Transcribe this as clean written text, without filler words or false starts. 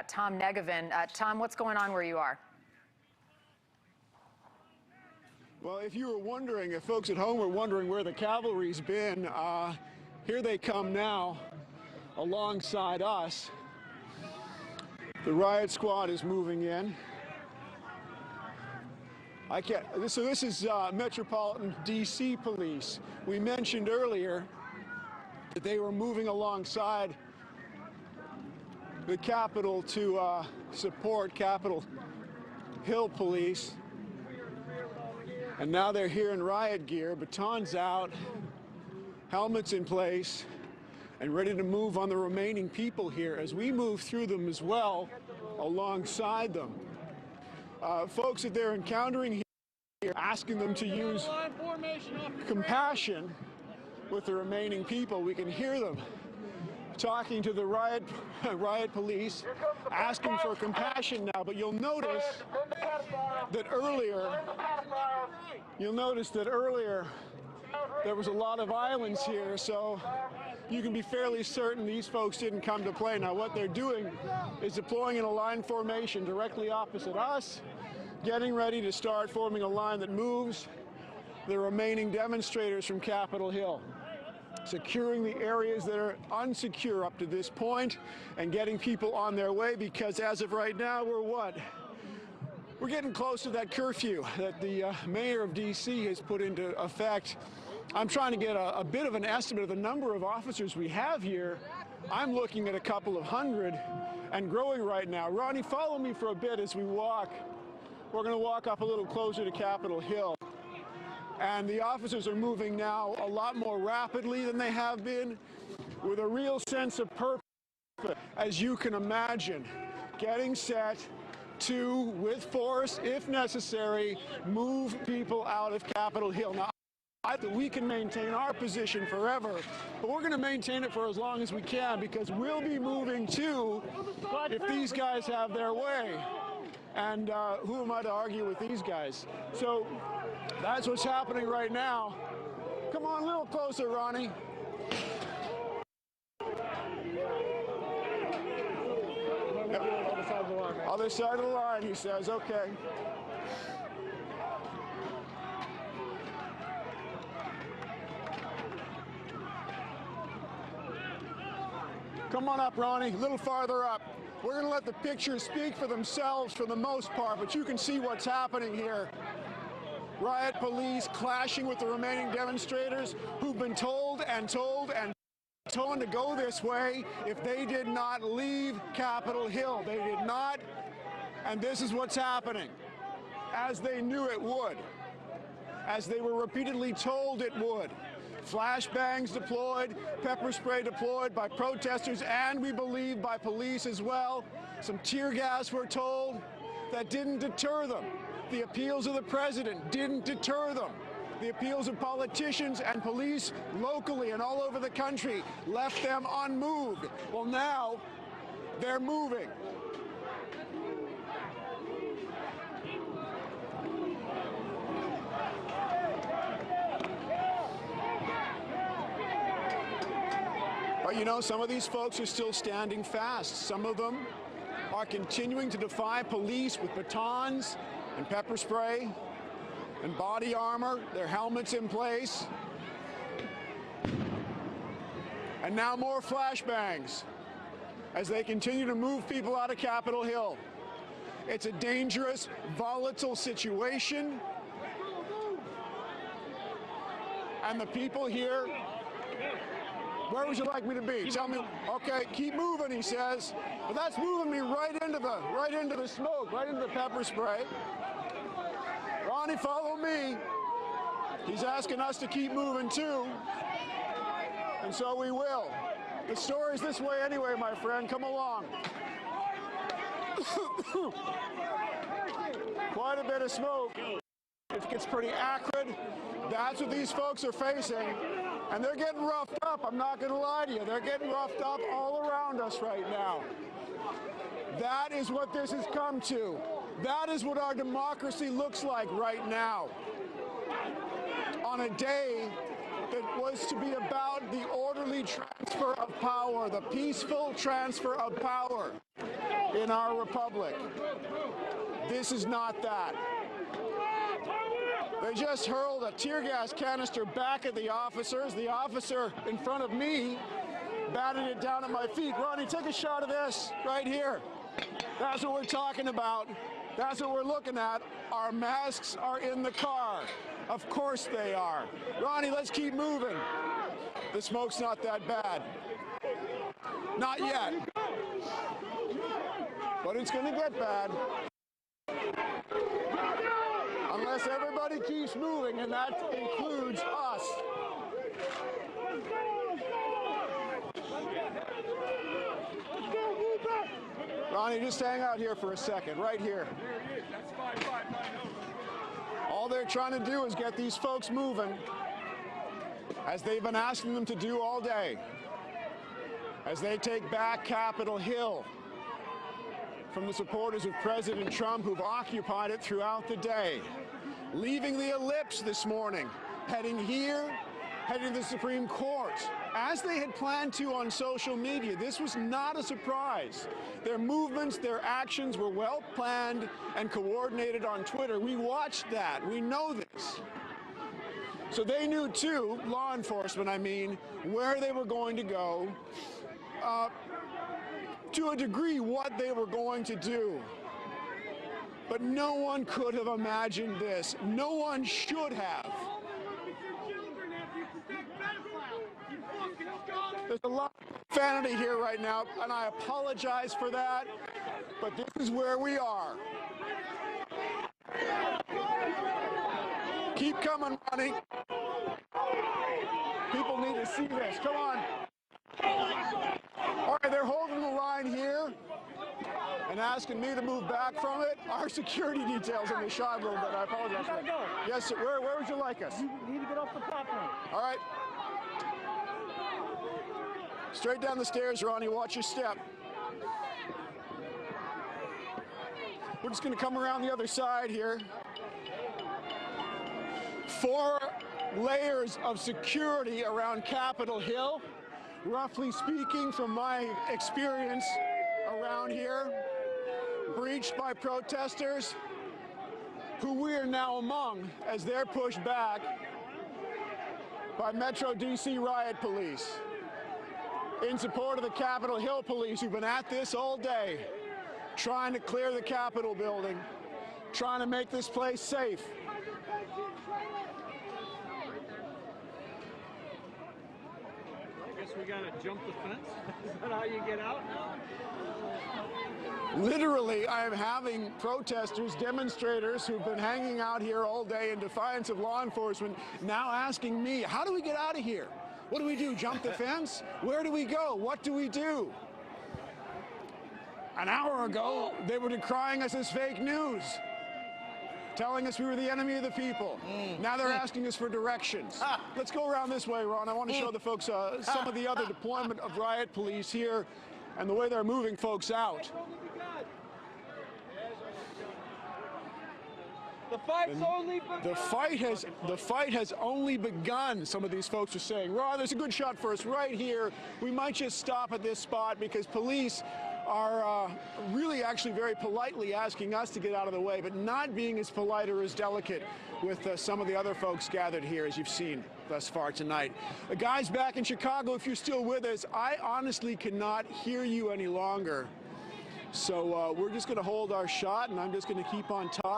Tom Negovan. Tom, what's going on where you are? Well, if you were wondering, if folks at home were wondering where the cavalry's been, here they come now alongside us. The riot squad is moving in. So this is Metropolitan D.C. Police. We mentioned earlier that they were moving alongside the Capitol to support Capitol Hill Police. And now they're here in riot gear, batons out, helmets in place, and ready to move on the remaining people here as we move through them as well alongside them. Folks that they're encountering here, asking them to use compassion with the remaining people. We can hear them talking to the riot police, asking for compassion now. But you'll notice that earlier there was a lot of violence here, so you can be fairly certain these folks didn't come to play. Now what they're doing is deploying in a line formation directly opposite us, getting ready to start forming a line that moves the remaining demonstrators from Capitol Hill, securing the areas that are unsecure up to this point and getting people on their way, because as of right now, we're getting close to that curfew that the mayor of D.C. has put into effect. I'm trying to get a bit of an estimate of the number of officers we have here. I'm looking at a couple of hundred and growing right now. Ronnie, follow me for a bit as we walk. We're going to walk up a little closer to Capitol Hill. And the officers are moving now a lot more rapidly than they have been, with a real sense of purpose, as you can imagine, getting set to, with force, if necessary, move people out of Capitol Hill. Now, I think we can maintain our position forever, but we're going to maintain it for as long as we can, because we'll be moving too if these guys have their way. And who am I to argue with these guys? So that's what's happening right now. Come on, a little closer, Ronnie. Yep. Other side of the line, he says. Okay. Come on up, Ronnie, a little farther up. We're going to let the pictures speak for themselves for the most part, but you can see what's happening here. Riot police clashing with the remaining demonstrators who've been told to go this way if they did not leave Capitol Hill. They did not, and this is what's happening, as they knew it would, as they were repeatedly told it would. Flashbangs deployed, pepper spray deployed by protesters, and we believe by police as well. Some tear gas, we're told, that didn't deter them. The appeals of the president didn't deter them. The appeals of politicians and police locally and all over the country left them unmoved. Well, now they're moving. But you know, some of these folks are still standing fast. Some of them are continuing to defy police with batons and pepper spray and body armor, their helmets in place. And now more flashbangs as they continue to move people out of Capitol Hill. It's a dangerous, volatile situation. And the people here, where would you like me to be? Tell me. Okay, keep moving, he says. But that's moving me right into the smoke, right into the pepper spray. Ronnie, follow me. He's asking us to keep moving too. And so we will. The story's this way anyway, my friend. Come along. Quite a bit of smoke. It gets pretty acrid. That's what these folks are facing. And they're getting roughed up. I'm not going to lie to you. They're getting roughed up all around us right now. That is what this has come to. That is what our democracy looks like right now. On a day that was to be about the orderly transfer of power, the peaceful transfer of power. in our republic. This is not that. They just hurled a tear gas canister back at the officers. The officer in front of me batted it down at my feet. Ronnie, take a shot of this right here. That's what we're talking about. That's what we're looking at. Our masks are in the car. Of course they are. Ronnie, let's keep moving. The smoke's not that bad. Not yet. But it's going to get bad. Unless everybody keeps moving, and that includes us. Ronnie, just hang out here for a second, right here. All they're trying to do is get these folks moving, as they've been asking them to do all day, as they take back Capitol Hill from the supporters of President Trump who've occupied it throughout the day, leaving the ellipse this morning, heading here, heading to the Supreme Court, as they had planned to on social media. This was not a surprise. Their movements, their actions were well planned and coordinated on Twitter. We watched that. We know this. So they knew too, law enforcement I mean, where they were going to go, to a degree what they were going to do. But no one could have imagined this. No one should have. There's a lot of profanity here right now, and I apologize for that, but this is where we are. Keep coming, Ronnie. People need to see this. Come on. All right, they're holding the line here and asking me to move back from it. Our security details in the shot room, but I apologize. Gotta go. Yes, sir. Where would you like us? You need to get off the platform. All right. Straight down the stairs, Ronnie. Watch your step. We're just going to come around the other side here. 4 layers of security around Capitol Hill. Roughly speaking, from my experience around here, breached by protesters who we are now among as they're pushed back by Metro DC riot police in support of the Capitol Hill police who've been at this all day, trying to clear the Capitol building, trying to make this place safe. I guess we gotta jump the fence. Is that how you get out now? Literally, I am having protesters, demonstrators who've been hanging out here all day in defiance of law enforcement now asking me, how do we get out of here? What do we do? Jump the fence? Where do we go? What do we do? An hour ago, they were decrying us as fake news, telling us we were the enemy of the people. Now they're asking us for directions. Let's go around this way, Ron. I want to show the folks some of the other deployment of riot police here and the way they're moving folks out. The fight's only begun. The fight has only begun, some of these folks are saying. Ron, there's a good shot for us right here. We might just stop at this spot because police are really actually very politely asking us to get out of the way, but not being as polite or as delicate with some of the other folks gathered here, as you've seen thus far tonight. Guys back in Chicago, if you're still with us, I honestly cannot hear you any longer. So we're just going to hold our shot, and I'm just going to keep on talking.